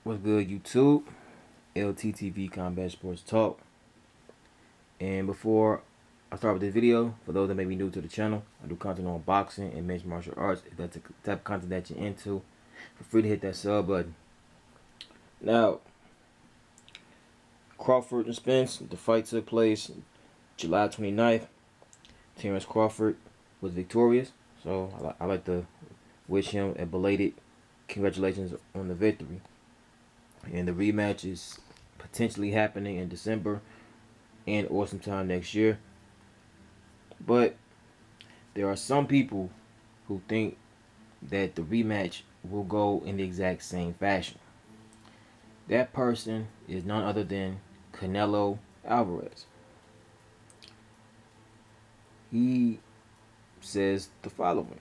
What's good, YouTube? LTTV Combat Sports Talk. And before I start with this video, for those that may be new to the channel, I do content on boxing and mixed martial arts. If that's the type of content that you're into, feel free to hit that sub button. Now, Crawford and Spence, the fight took place July 29th. Terence Crawford was victorious, so I like to wish him a belated congratulations on the victory. And the rematch is potentially happening in December and or sometime next year. But there are some people who think that the rematch will go in the exact same fashion. That person is none other than Canelo Alvarez. He says the following: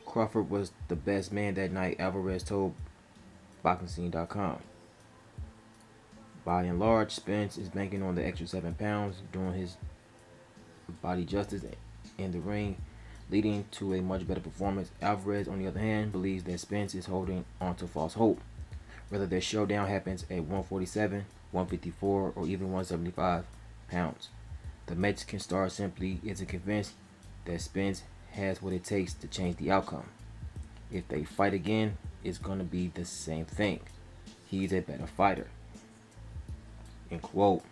Crawford was the best man that night, Alvarez told BoxingScene.com. By and large, Spence is banking on the extra 7 pounds, doing his body justice in the ring, leading to a much better performance. Alvarez, on the other hand, believes that Spence is holding on to false hope. Whether their showdown happens at 147, 154, or even 175 pounds, the Mexican star simply isn't convinced that Spence has what it takes to change the outcome. If they fight again, it's going to be the same thing. He's a better fighter. End quote.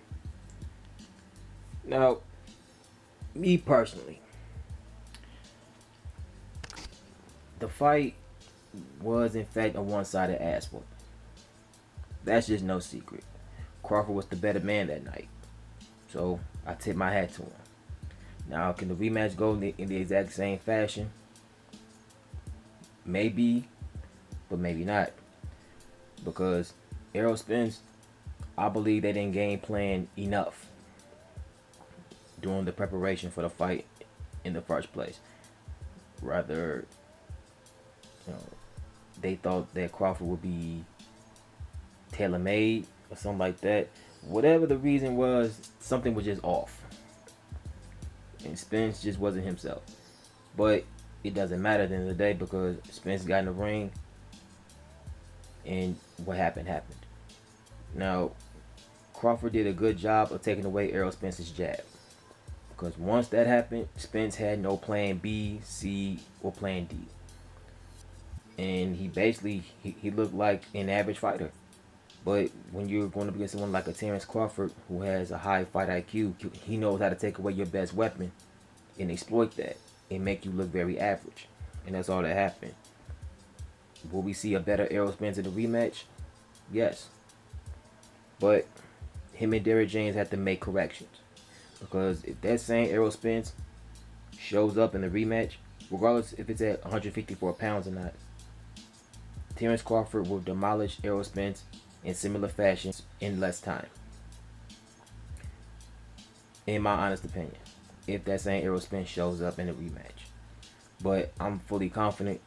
Now, me personally, the fight was in fact a one-sided ass whoop. That's just no secret. Crawford was the better man that night, so I tip my hat to him. Now, can the rematch go in the exact same fashion? Maybe, but maybe not. Because Errol Spence, I believe they didn't game plan enough during the preparation for the fight in the first place. Rather, they thought that Crawford would be tailor-made or something like that. Whatever the reason was, something was just off. And Spence just wasn't himself. But it doesn't matter at the end of the day, because Spence got in the ring and what happened. Now, Crawford did a good job of taking away Errol Spence's jab, because once that happened, Spence had no plan B, C, or plan D. And he basically, he looked like an average fighter. But when you're going up against someone like a Terence Crawford, who has a high fight IQ, he knows how to take away your best weapon and exploit that and make you look very average. And that's all that happened. Will we see a better Errol Spence in the rematch? Yes. But him and Derrick James have to make corrections. Because if that same Errol Spence shows up in the rematch, regardless if it's at 154 pounds or not, Terence Crawford will demolish Errol Spence in similar fashion in less time. In my honest opinion, if that same Errol Spence shows up in the rematch. But I'm fully confident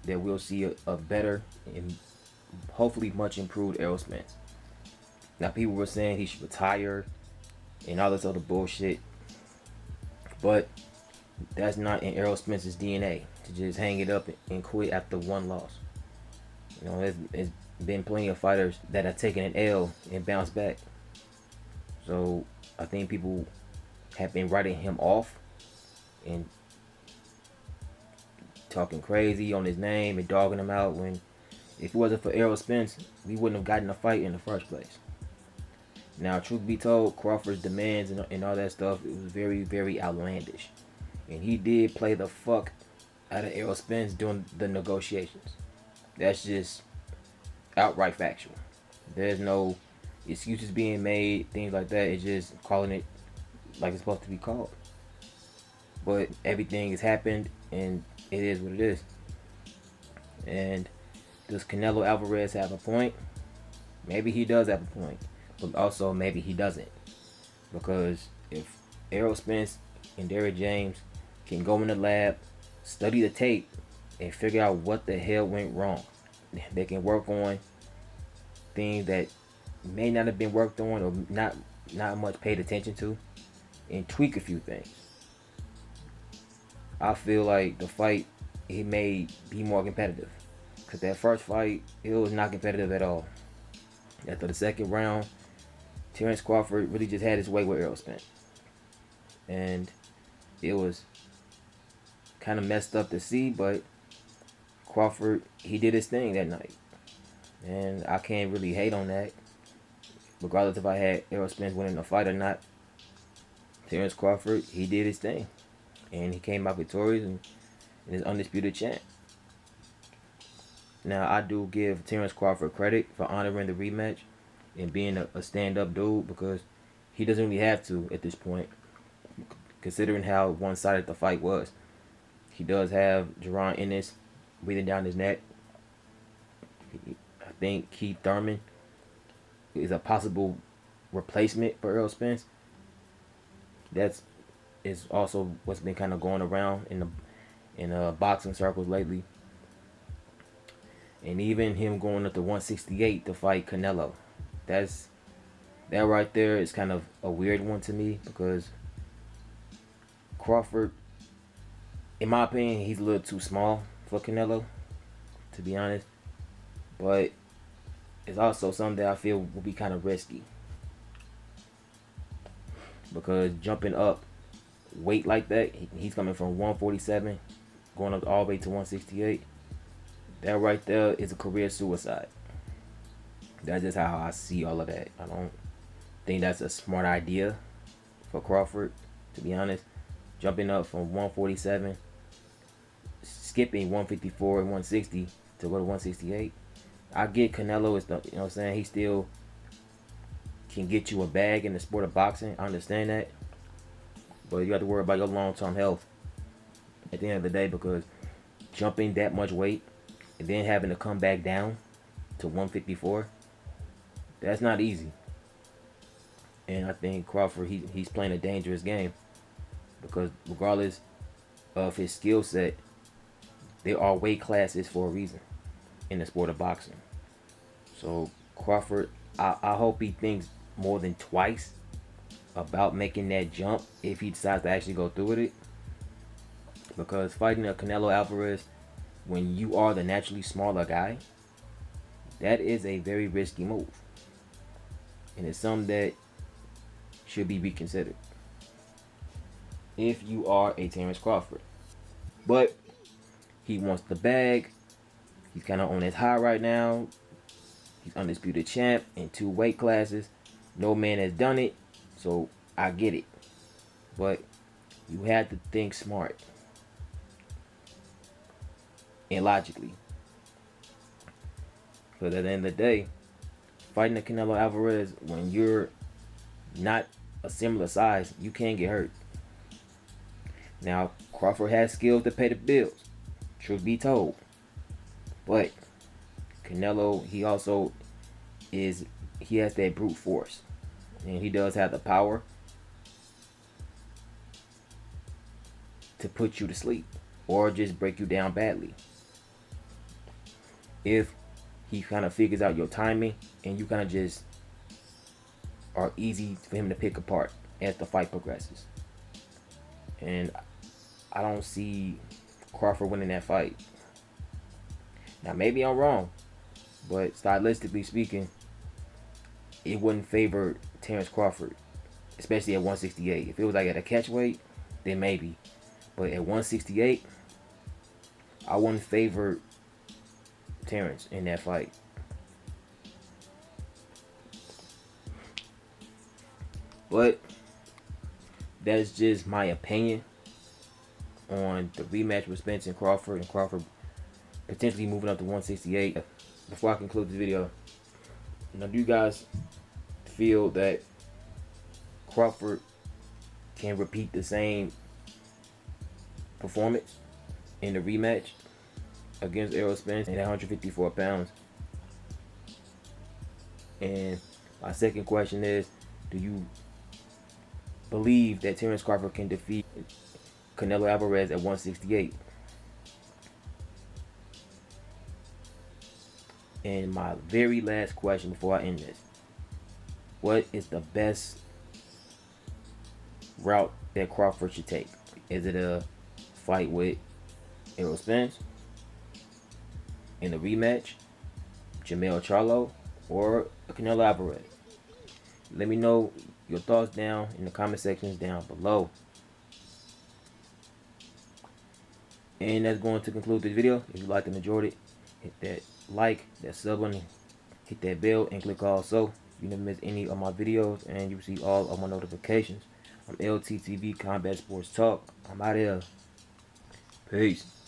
that we'll see a better and hopefully much improved Errol Spence. Now, people were saying he should retire and all this other bullshit, but that's not in Errol Spence's DNA, to just hang it up and quit after one loss. There's been plenty of fighters that have taken an L and bounced back. So I think people have been writing him off and talking crazy on his name and dogging him out, when if it wasn't for Errol Spence, we wouldn't have gotten a fight in the first place. Now, truth be told, Crawford's demands and all that stuff, it was very, very outlandish. And he did play the fuck out of Errol Spence during the negotiations. That's just outright factual. There's no excuses being made, things like that. It's just calling it like it's supposed to be called. But everything has happened, and it is what it is. And does Canelo Alvarez have a point? Maybe he does have a point, but also maybe he doesn't. Because if Errol Spence and Derrick James can go in the lab, study the tape, and figure out what the hell went wrong, they can work on things that may not have been worked on or not much paid attention to, and tweak a few things. I feel like the fight, it may be more competitive. Because that first fight, it was not competitive at all. After the second round, Terence Crawford really just had his way with Errol Spence. And it was kind of messed up to see, but Crawford, he did his thing that night. And I can't really hate on that. Regardless if I had Errol Spence winning the fight or not, Terence Crawford, he did his thing. And he came out victorious and is undisputed champ. Now, I do give Terence Crawford credit for honoring the rematch and being a stand-up dude, because he doesn't really have to at this point, considering how one-sided the fight was. He does have Jaron Ennis breathing down his neck. I think Keith Thurman is a possible replacement for Errol Spence. That's is also what's been kind of going around in boxing circles lately. And even him going up to 168 to fight Canelo. That right there is kind of a weird one to me, because Crawford, in my opinion, he's a little too small for Canelo, to be honest. But it's also something that I feel will be kind of risky, because jumping up weight like that, he's coming from 147 going up all the way to 168. That right there is a career suicide. That's just how I see all of that. I don't think that's a smart idea for Crawford, to be honest. Jumping up from 147, skipping 154 and 160 to go to 168. I get Canelo is the, you know what I'm saying, he still can get you a bag in the sport of boxing. I understand that. But you have to worry about your long-term health at the end of the day, because jumping that much weight and then having to come back down to 154, that's not easy. And I think Crawford, he's playing a dangerous game, because regardless of his skill set, there are weight classes for a reason in the sport of boxing. So Crawford, I hope he thinks more than twice about making that jump if he decides to actually go through with it. Because fighting a Canelo Alvarez when you are the naturally smaller guy, that is a very risky move. And it's something that should be reconsidered if you are a Terence Crawford. But he wants the bag. He's kind of on his high right now. He's undisputed champ in 2 weight classes. No man has done it, so I get it. But you have to think smart and logically. Because at the end of the day, fighting a Canelo Alvarez when you're not a similar size, you can get hurt. Now, Crawford has skills to pay the bills, truth be told. But Canelo, he has that brute force. And he does have the power to put you to sleep or just break you down badly. If he kind of figures out your timing and you kind of just are easy for him to pick apart as the fight progresses. And I don't see Crawford winning that fight. Now, maybe I'm wrong, but stylistically speaking, it wouldn't favor Terence Crawford, especially at 168. If it was like at a catch weight, then maybe. But at 168, I wouldn't favor Terence in that fight. But that's just my opinion on the rematch with Spence and Crawford potentially moving up to 168. Before I conclude this video, do you guys feel that Crawford can repeat the same performance in the rematch against Errol Spence at 154 pounds? And my second question is, do you believe that Terence Crawford can defeat Canelo Alvarez at 168? And my very last question before I end this: what is the best route that Crawford should take? Is it a fight with Errol Spence in a rematch, Jamel Charlo, or Canelo Alvarez? Let me know your thoughts down in the comment sections down below. And that's going to conclude this video. If you liked and enjoyed it, hit that like, that sub button, hit that bell, and click also. You never miss any of my videos, and you receive all of my notifications. I'm LTTV Combat Sports Talk. I'm out of here. Peace.